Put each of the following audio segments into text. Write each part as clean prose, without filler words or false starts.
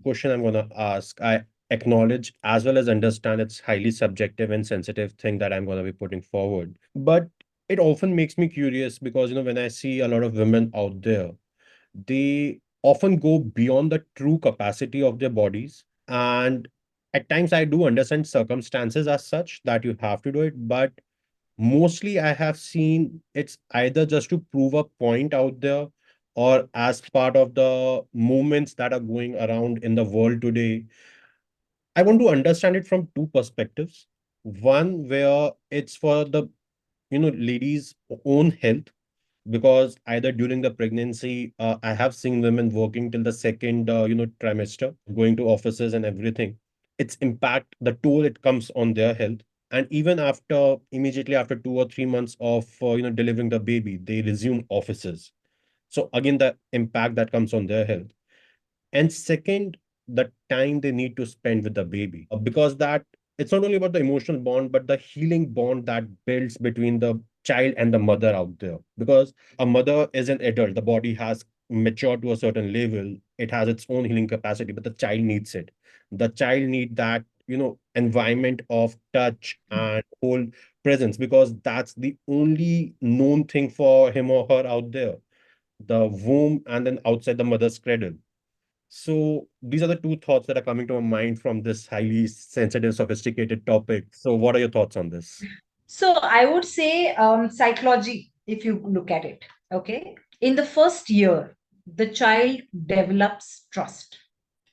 question I'm going to ask, I acknowledge as well as understand it's highly subjective and sensitive thing that I'm going to be putting forward. But it often makes me curious because, when I see a lot of women out there, they often go beyond the true capacity of their bodies. And at times, I do understand circumstances as such that you have to do it. But mostly, I have seen it's either just to prove a point out there or as part of the movements that are going around in the world today. I want to understand it from two perspectives. One, where it's for the ladies' own health, because either during the pregnancy, I have seen women working till the second trimester, going to offices and everything. Its impact, the toll it comes on their health. And even after, immediately after 2 or 3 months of delivering the baby, they resume offices. So again, the impact that comes on their health. And second, the time they need to spend with the baby. Because that it's not only about the emotional bond, but the healing bond that builds between the child and the mother out there. Because a mother is an adult, the body has matured to a certain level, it has its own healing capacity, but the child needs it. The child need that, environment of touch and whole presence, because that's the only known thing for him or her out there, the womb and then outside the mother's cradle. So these are the two thoughts that are coming to my mind from this highly sensitive, sophisticated topic. So what are your thoughts on this? So I would say psychology, if you look at it, okay? In the first year, the child develops trust.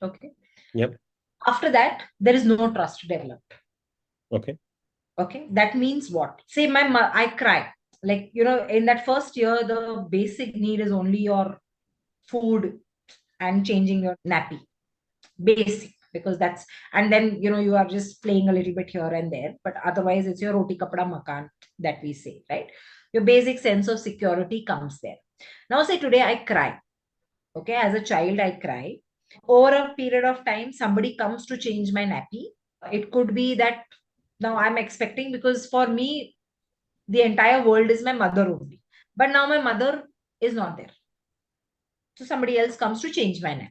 Okay. Yep. After that, there is no trust developed. Okay. Okay. That means what? Say I cry. Like, in that first year, the basic need is only your food and changing your nappy. Basic, because that's, and then, you are just playing a little bit here and there, but otherwise it's your roti kapda makan that we say, right? Your basic sense of security comes there. Now, say today I cry. Okay. As a child, I cry. Over a period of time, somebody comes to change my nappy. It could be that now I'm expecting, because for me, the entire world is my mother only. But now my mother is not there. So somebody else comes to change my name.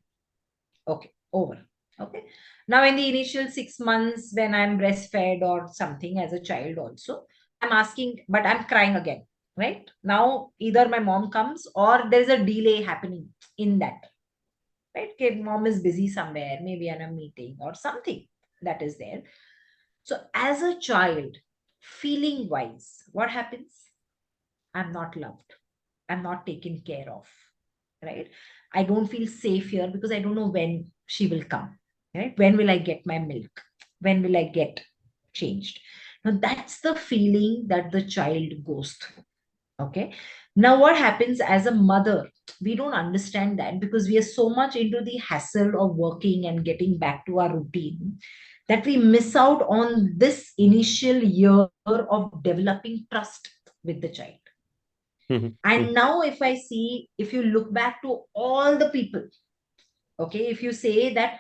Okay, over. Okay. Now, in the initial 6 months, when I'm breastfed or something as a child, also, I'm asking, but I'm crying again. Right now, either my mom comes or there's a delay happening in that. Right? Okay, mom is busy somewhere, maybe in a meeting or something that is there. So, as a child, feeling wise, what happens? I'm not loved. I'm not taken care of. Right? I don't feel safe here because I don't know when she will come. Right? When will I get my milk? When will I get changed? Now, that's the feeling that the child goes through. Okay. Now, what happens as a mother? We don't understand that because we are so much into the hassle of working and getting back to our routine that we miss out on this initial year of developing trust with the child. Mhm. And now, if I see, if you look back to all the people, okay, if you say that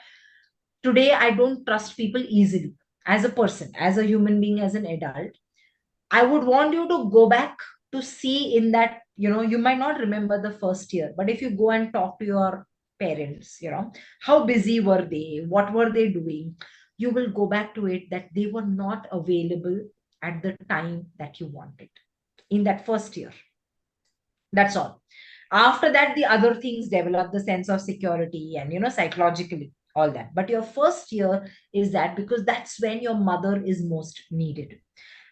today I don't trust people easily as a person, as a human being, as an adult, I would want you to go back to see in that, you might not remember the first year, but if you go and talk to your parents, how busy were they? What were they doing? You will go back to it that they were not available at the time that you wanted in that first year. That's all. After that, the other things develop, the sense of security and, psychologically, all that. But your first year is that because that's when your mother is most needed.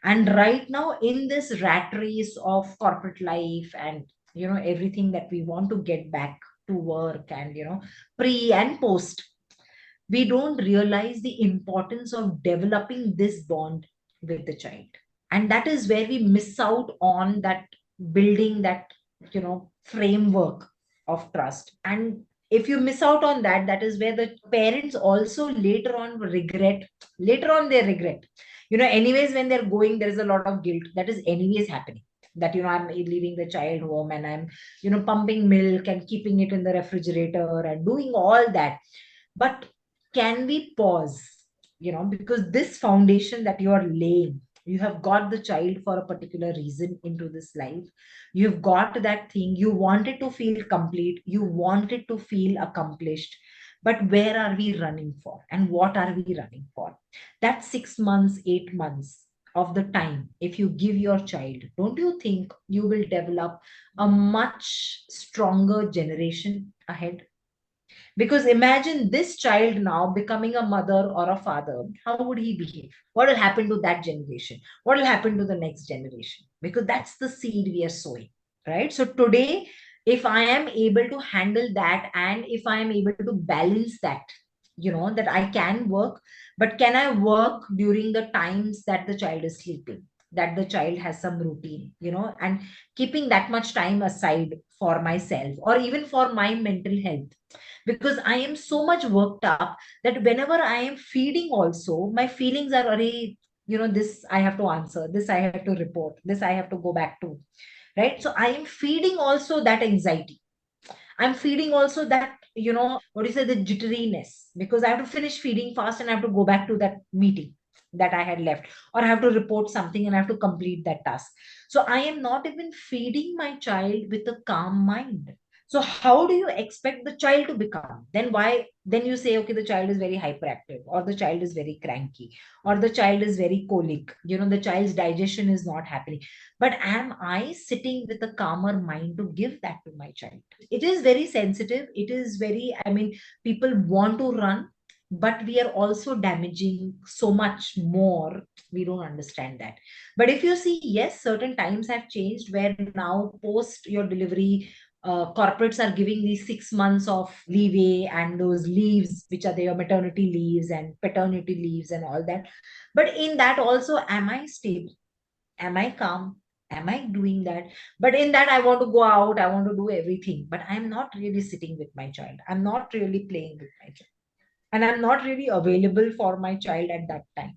And right now, in this rat race of corporate life and, everything that we want to get back to work and, pre and post, we don't realize the importance of developing this bond with the child. And that is where we miss out on that building that framework of trust. And if you miss out on that, that is where the parents also later on they regret. Anyways, when they're going, there is a lot of guilt that is anyways happening, that I'm leaving the child home and I'm pumping milk and keeping it in the refrigerator and doing all that. But can we pause, because this foundation that you are laying, you have got the child for a particular reason into this life. You've got that thing, you wanted to feel complete, you wanted to feel accomplished. But where are we running for? And what are we running for? That 6 months, 8 months of the time, if you give your child, don't you think you will develop a much stronger generation ahead? Because imagine this child now becoming a mother or a father. How would he behave? What will happen to that generation? What will happen to the next generation? Because that's the seed we are sowing, right? So today, if I am able to handle that and if I am able to balance that, that I can work, but can I work during the times that the child is sleeping? That the child has some routine, and keeping that much time aside for myself or even for my mental health, because I am so much worked up that whenever I am feeding also, my feelings are already, this I have to answer, this I have to report, this I have to go back to, right? So I am feeding also that anxiety. I'm feeding also that, what do you say, the jitteriness, because I have to finish feeding fast and I have to go back to that meeting that I had left, or I have to report something and I have to complete that task. So I am not even feeding my child with a calm mind. So how do you expect the child to become? Then why? Then you say, okay, the child is very hyperactive, or the child is very cranky, or the child is very colic. The child's digestion is not happening. But am I sitting with a calmer mind to give that to my child? It is very sensitive. It is very, I mean, people want to run, but we are also damaging so much more. We don't understand that. But if you see, yes, certain times have changed where now post your delivery, corporates are giving these 6 months of leeway and those leaves, which are their maternity leaves and paternity leaves and all that. But in that also, am I stable? Am I calm? Am I doing that? But in that, I want to go out, I want to do everything, but I'm not really sitting with my child. I'm not really playing with my child. And I'm not really available for my child at that time.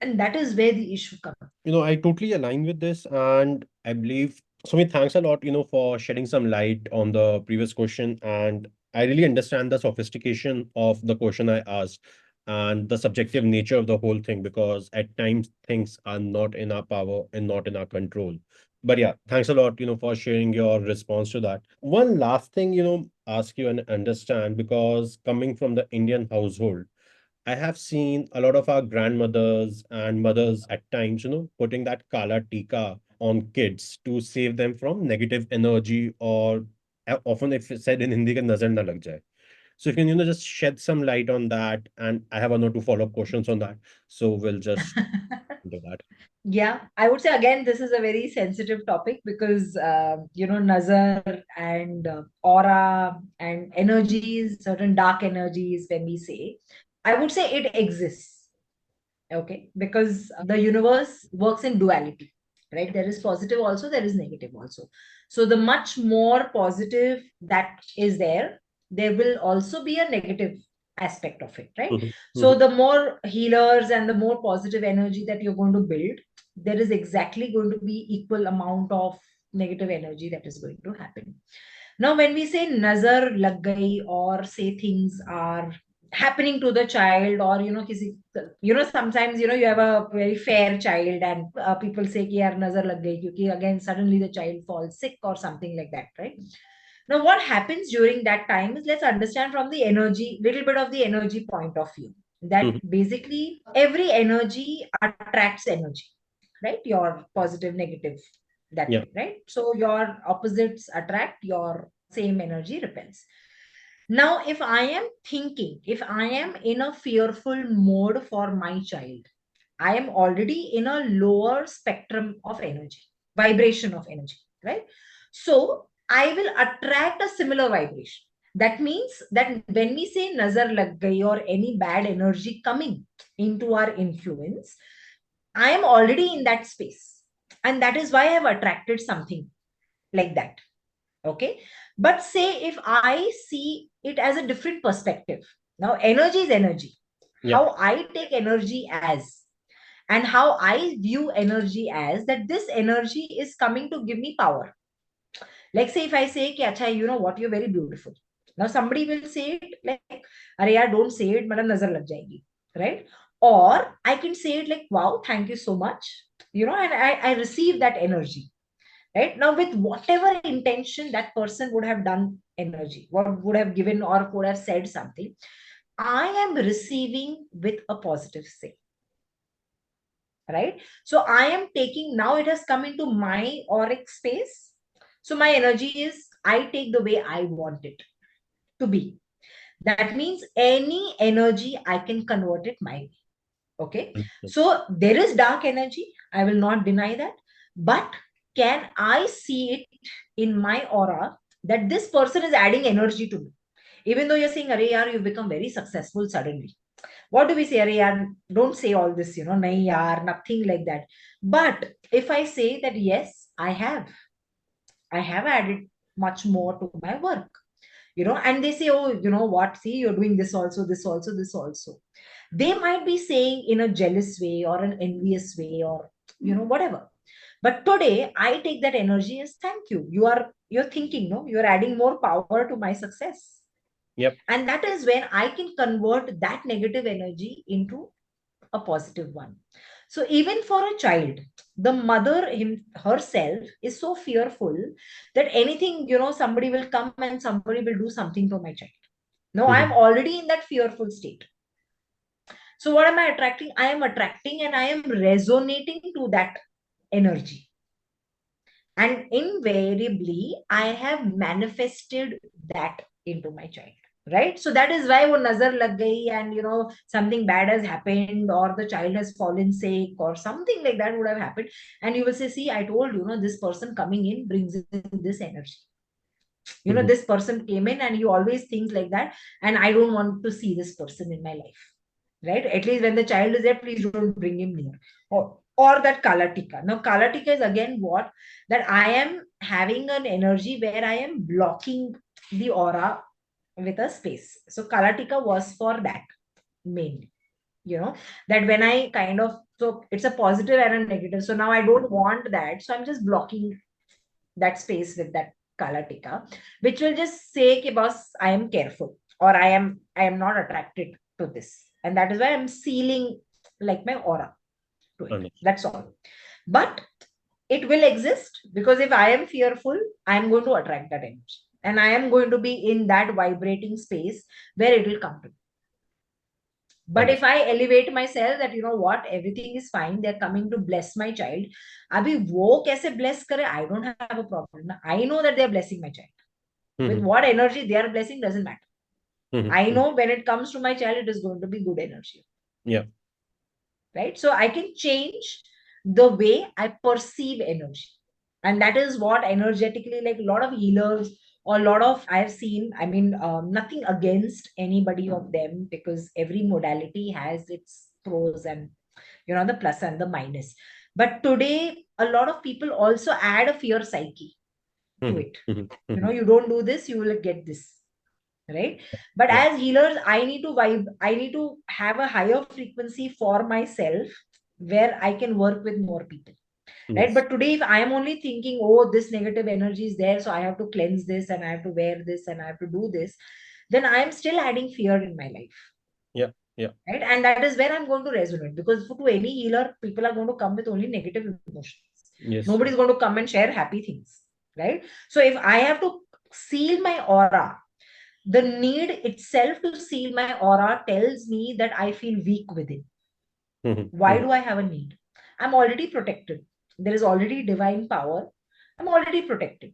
And that is where the issue comes. I totally align with this, and I believe Sumit, thanks a lot, for shedding some light on the previous question. And I really understand the sophistication of the question I asked and the subjective nature of the whole thing, because at times things are not in our power and not in our control. But yeah, thanks a lot, for sharing your response to that. One last thing, ask you and understand, because coming from the Indian household, I have seen a lot of our grandmothers and mothers at times, putting that kala tika on kids to save them from negative energy, or often if it's said in Hindi, ka nazar na lag jaye. So if you can, just shed some light on that, and I have one or two follow-up questions on that. So we'll just do that. Yeah, I would say again, this is a very sensitive topic because, nazar and aura and energies, certain dark energies, when we say, I would say it exists. Okay, because the universe works in duality, right? There is positive also, there is negative also. So the much more positive that is there will also be a negative aspect of it, right? Mhm, So mhm. the more healers and the more positive energy that you're going to build, there is exactly going to be equal amount of negative energy that is going to happen. Now when we say nazar lag gayi, or say things are happening to the child, or sometimes you have a very fair child and people say ki yaar nazar lag gayi, kyunki again suddenly the child falls sick or something like that, right? Now what happens during that time is, let's understand from the energy, little bit of the energy point of view, that Mhm. basically every energy attracts energy, right? Your positive, negative, that Yeah. way, right? So your opposites attract, your same energy repels. Now, if I am thinking, if I am in a fearful mode for my child, I am already in a lower spectrum of energy, vibration of energy, right? So I will attract a similar vibration. That means that when we say nazar lag gayi or any bad energy coming into our influence, I am already in that space. And that is why I have attracted something like that. Okay. But say if I see it as a different perspective. Now, energy is energy. Yeah. How I take energy as, and how I view energy as, that this energy is coming to give me power. Like, say, if I say, Ki, Acha, you know what, you're very beautiful. Now, somebody will say it like, Arey, yaar, don't say it, madam, nazar lag jayegi. Right? Or I can say it like, wow, thank you so much. And I receive that energy. right? Now, with whatever intention that person would have done energy, what would have given or would have said something, I am receiving with a positive say, right? So I am taking, now it has come into my auric space, so my energy is, I take the way I want it to be. That means any energy I can convert it my way. Okay, Understood. so there is dark energy, I will not deny that, but can I see it in my aura that this person is adding energy to me? Even though you're saying, Arey yaar, you've become very successful suddenly, what do we say? Arey yaar, don't say all this, nahi yaar, nothing like that. But if I say that yes, I have added much more to my work, and they say, oh, you know what, see, you're doing this also, this also, this also. They might be saying in a jealous way or an envious way, or whatever. But today I take that energy as thank you, you're thinking, no, you're adding more power to my success. Yep. And that is when I can convert that negative energy into a positive one. So even for a child, the mother herself is so fearful that anything, somebody will come and somebody will do something to my child. No, I am Mhm. already in that fearful state. So what am I attracting? I am attracting and I am resonating to that energy. And invariably, I have manifested that into my child. Right. So that is why wo nazar lag gayi, and something bad has happened, or the child has fallen sick, or something like that would have happened. And you will say, see, I told this person coming in brings in this energy. Mhm. This person came in and you always think like that, and I don't want to see this person in my life. Right? At least when the child is there, please don't bring him near. Or that kalatika. Now, kalatika is again what? That I am having an energy where I am blocking the aura with a space. So kalatika was for that mainly. That when I kind of, so it's a positive and a negative. So now I don't want that. So I'm just blocking that space with that kalatika, which will just say, "Ki boss, I am careful, or I am not attracted to this," and that is why I'm sealing like my aura to it. Understood. That's all. But it will exist because if I am fearful, I am going to attract that energy, and I am going to be in that vibrating space where it will come to me. But if Understood. I elevate myself that, what, everything is fine, they're coming to bless my child. Abhi wo kaise bless kare, I don't have a problem. I know that they're blessing my child. With Mhm. what energy they are blessing doesn't matter. Mhm. I Mhm. know when it comes to my child, it is going to be good energy. Yeah. Right? So I can change the way I perceive energy. And that is what energetically, like a lot of healers or a lot of I've seen, I mean, nothing against anybody of them, because every modality has its pros and, the plus and the minus. But today, a lot of people also add a fear psyche to Mhm. it. Mhm. Mhm. You don't do this, you will get this. Right? But Yeah. as healers, I need to have a higher frequency for myself where I can work with more people. Right? Yes. But today, if I am only thinking, oh, this negative energy is there, so I have to cleanse this and I have to wear this and I have to do this, then I am still adding fear in my life. Yeah. Yeah. Right? And that is where I'm going to resonate, because to any healer, people are going to come with only negative emotions. Yes. Nobody's going to come and share happy things. Right? So if I have to seal my aura, the need itself to seal my aura tells me that I feel weak within. Mhm. Why Mhm. do I have a need? I'm already protected. There is already divine power. I'm already protected.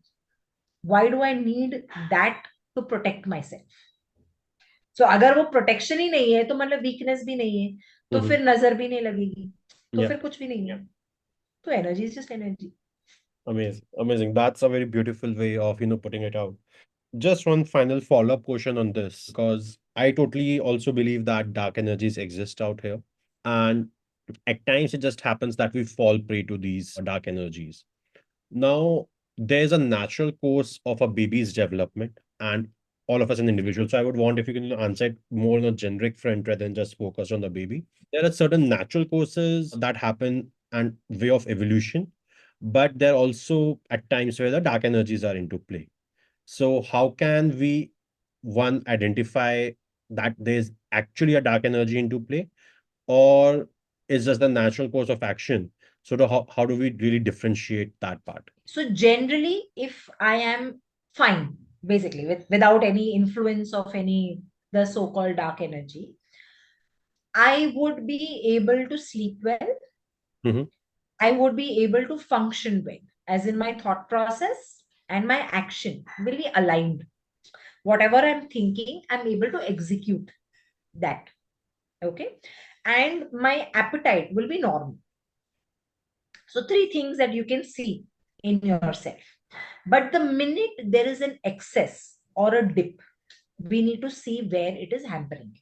Why do I need that to protect myself? So अगर वो protection ही नहीं है तो मतलब weakness भी नहीं है, तो Mhm. फिर नजर भी नहीं लगेगी, तो Yeah. फिर कुछ भी नहीं है. तो energy is just energy. Amazing. Amazing. That's a very beautiful way of, putting it out. Just one final follow-up question on this, because I totally also believe that dark energies exist out here. And at times it just happens that we fall prey to these dark energies. Now, there's a natural course of a baby's development, and all of us an individual. So I would want if you can answer it more on a generic front rather than just focus on the baby. There are certain natural courses that happen and way of evolution, but there are also at times where the dark energies are into play. So how can we one identify that there's actually a dark energy into play, or is just the natural course of action? So how do we really differentiate that part? So generally, if I am fine, basically, without any influence of any the so-called dark energy, I would be able to sleep well. Mm-hmm. I would be able to function well, as in my thought process and my action will be aligned. Whatever I'm thinking, I'm able to execute that. Okay. And my appetite will be normal. So, three things that you can see in yourself. But the minute there is an excess or a dip, we need to see where it is hampering.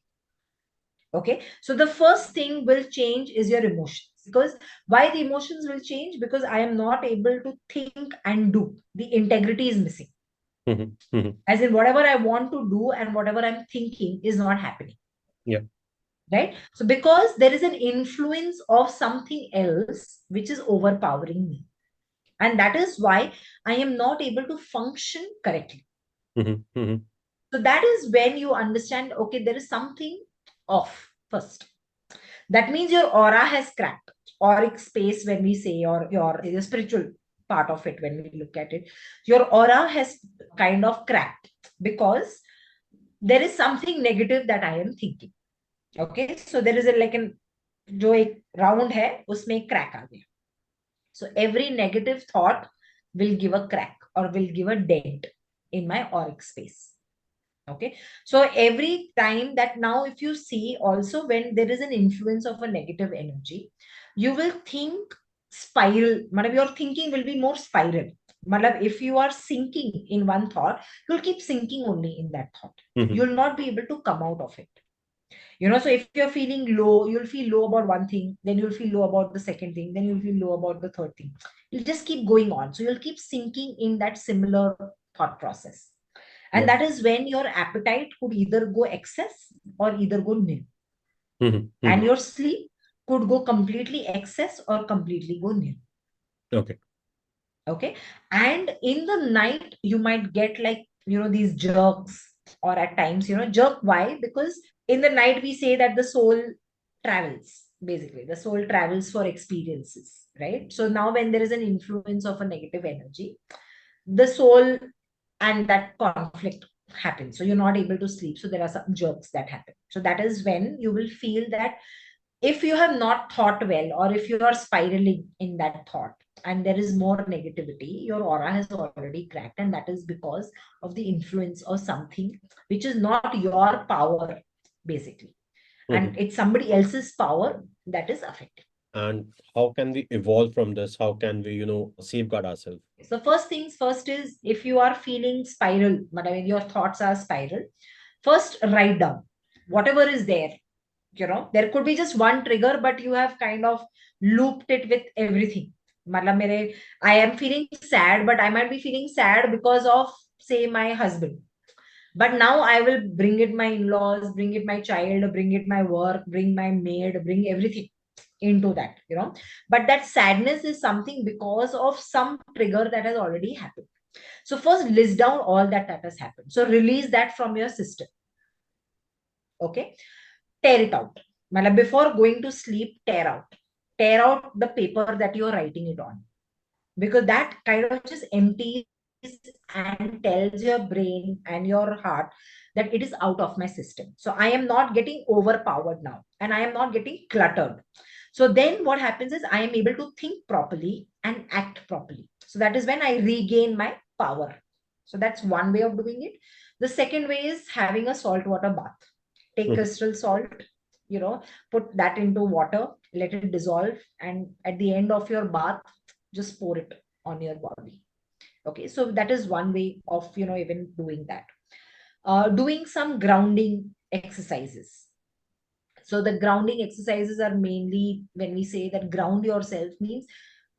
Okay. So the first thing will change is your emotions. Because why the emotions will change? Because I am not able to think and do. The integrity is missing. Mm-hmm. Mm-hmm. As in, whatever I want to do and whatever I'm thinking is not happening. Yeah. Right. So because there is an influence of something else which is overpowering me. And that is why I am not able to function correctly. Mm-hmm. Mm-hmm. So that is when you understand, okay, there is something off first. That means your aura has cracked. Auric space, when we say, or your the spiritual part of it, when we look at it, your aura has kind of cracked because there is something negative that I am thinking. Okay, so there is a like an जो एक round है उसमें एक crack आ गया. So every negative thought will give a crack or will give a dent in my auric space. Okay. So every time that now, if you see also when there is an influence of a negative energy, you will think spiral. Madam, your thinking will be more spiral. Madam, if you are sinking in one thought, you'll keep sinking only in that thought. Mm-hmm. You'll not be able to come out of it. So if you're feeling low, you'll feel low about one thing, then you'll feel low about the second thing, then you'll feel low about the third thing. You'll just keep going on. So you'll keep sinking in that similar thought process. And Yeah. that is when your appetite could either go excess or either go nil. Mm-hmm. And Mm-hmm. your sleep could go completely excess or completely go nil. Okay. Okay. And in the night, you might get like, these jerks, or at times, jerk. Why? Because in the night, we say that the soul travels. Basically, the soul travels for experiences, right? So now, when there is an influence of a negative energy, the soul and that conflict happens. So you're not able to sleep. So there are some jerks that happen. So that is when you will feel that if you have not thought well, or if you are spiraling in that thought and there is more negativity, your aura has already cracked. And that is because of the influence of something which is not your power, basically. Mm-hmm. And it's somebody else's power that is affected. And how can we evolve from this? How can we, safeguard ourselves? So first things first is, if you are feeling spiral, but I mean your thoughts are spiral, first write down whatever is there. There could be just one trigger, but you have kind of looped it with everything. I am feeling sad, but I might be feeling sad because of, say, my husband. But now I will bring it my in-laws, bring it my child, bring it my work, bring my maid, bring everything into that. But that sadness is something because of some trigger that has already happened. So first list down all that has happened. So release that from your system. Okay. Tear it out. Before going to sleep, tear out. Tear out the paper that you're writing it on. Because that kind of just empties and tells your brain and your heart that it is out of my system. So I am not getting overpowered now and I am not getting cluttered. So then what happens is I am able to think properly and act properly. So that is when I regain my power. So that's one way of doing it. The second way is having a salt water bath. Take Mm-hmm. crystal salt, put that into water, let it dissolve, and at the end of your bath, just pour it on your body. Okay, so that is one way of even doing that. Doing some grounding exercises. So the grounding exercises are mainly, when we say that ground yourself, means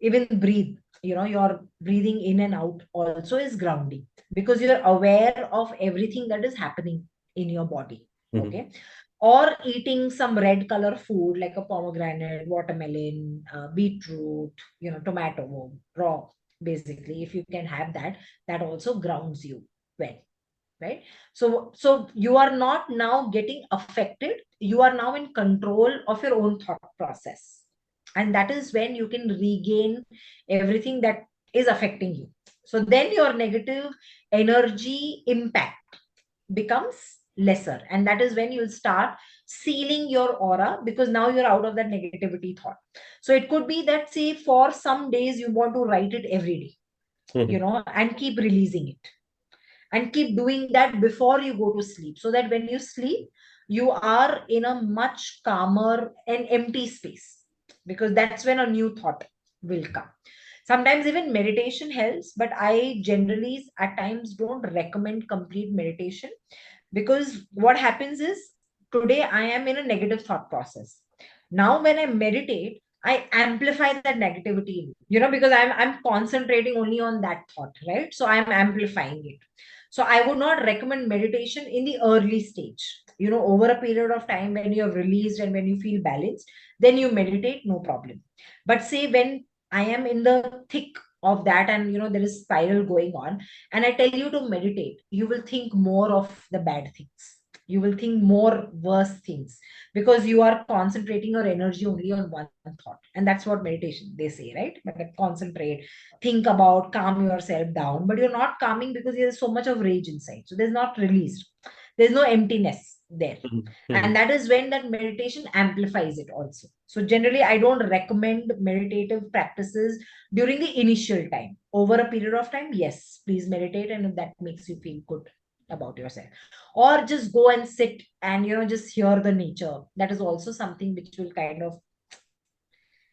even breathe. Your breathing in and out also is grounding, because you're aware of everything that is happening in your body. Mm-hmm. Okay. Or eating some red color food like a pomegranate, watermelon, beetroot, tomato, raw. Basically, if you can have that, that also grounds you well, right? So you are not now getting affected. You are now in control of your own thought process, and that is when you can regain everything that is affecting you. So then your negative energy impact becomes lesser. And that is when you'll start sealing your aura, because now you're out of that negativity thought. So it could be that, say, for some days you want to write it every day, Mhm. and keep releasing it, and keep doing that before you go to sleep, so that when you sleep you are in a much calmer and empty space, because that's when a new thought will come. Sometimes even meditation helps, but I generally at times don't recommend complete meditation, because what happens is, today I am in a negative thought process. Now when I meditate, I amplify that negativity, because I'm concentrating only on that thought, right? So I'm amplifying it. So I would not recommend meditation in the early stage. Over a period of time, when you have released and when you feel balanced, then you meditate, no problem. But say when I am in the thick of that, and there is spiral going on, and I tell you to meditate, you will think more of the bad things. You will think more worse things, because you are concentrating your energy only on one thought. And that's what meditation, they say, right? But concentrate, think about, calm yourself down. But you're not calming, because there's so much of rage inside. So there's not released. There's no emptiness there. Mhm. And Mhm. that is when that meditation amplifies it also. So generally, I don't recommend meditative practices during the initial time. Over a period of time, yes, please meditate, and if that makes you feel good about yourself, or just go and sit and just hear the nature. That is also something which will kind of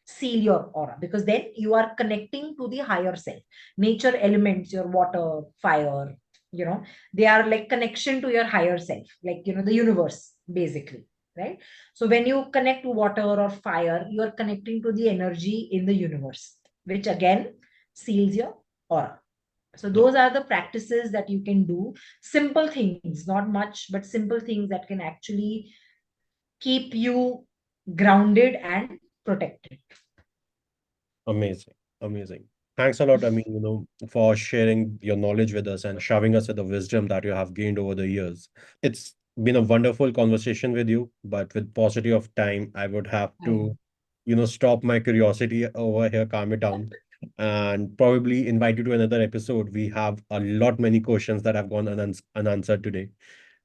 seal your aura, because then you are connecting to the higher self. Nature elements, your water, fire, you know they are like connection to your higher self, like the universe, basically, right? So when you connect to water or fire, you are connecting to the energy in the universe, which again seals your aura. So Yeah, those are the practices that you can do. Simple things, not much, but simple things that can actually keep you grounded and protected. amazing. Amazing. Thanks a lot, I mean, for sharing your knowledge with us and showering us with the wisdom that you have gained over the years. It's been a wonderful conversation with you, but with paucity of time, I would have I know. to, stop my curiosity over here, calm it down, and probably invite you to another episode. We have a lot many questions that have gone unanswered today.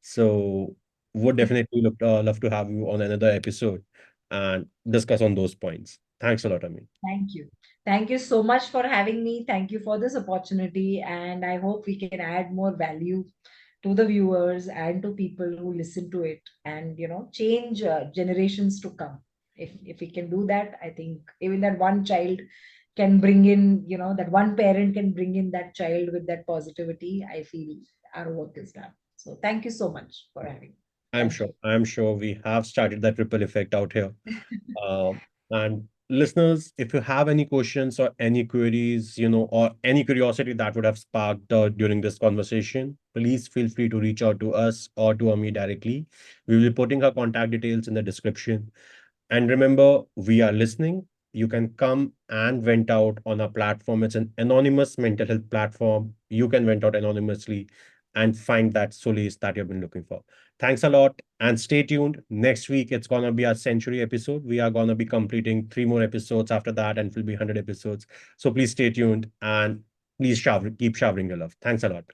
So would definitely love to have you on another episode and discuss on those points. Thanks a lot, Ami. Thank you. Thank you so much for having me. Thank you for this opportunity. And I hope we can add more value to the viewers and to people who listen to it, and, change generations to come. If we can do that, I think even that one child can bring in, that one parent can bring in that child with that positivity. I feel our work is done. So thank you so much for having me. I'm Thank sure. you. I'm sure we have started that ripple effect out here. And listeners, if you have any questions or any queries, or any curiosity that would have sparked during this conversation, please feel free to reach out to us or to Ami directly. We will be putting her contact details in the description. And remember, we are listening. You can come and vent out on our platform. It's an anonymous mental health platform. You can vent out anonymously and find that solace that you've been looking for. Thanks a lot and stay tuned. Next week, it's going to be our century episode. We are going to be completing 3 more episodes after that, and it will be 100 episodes. So please stay tuned and please keep showering your love. Thanks a lot.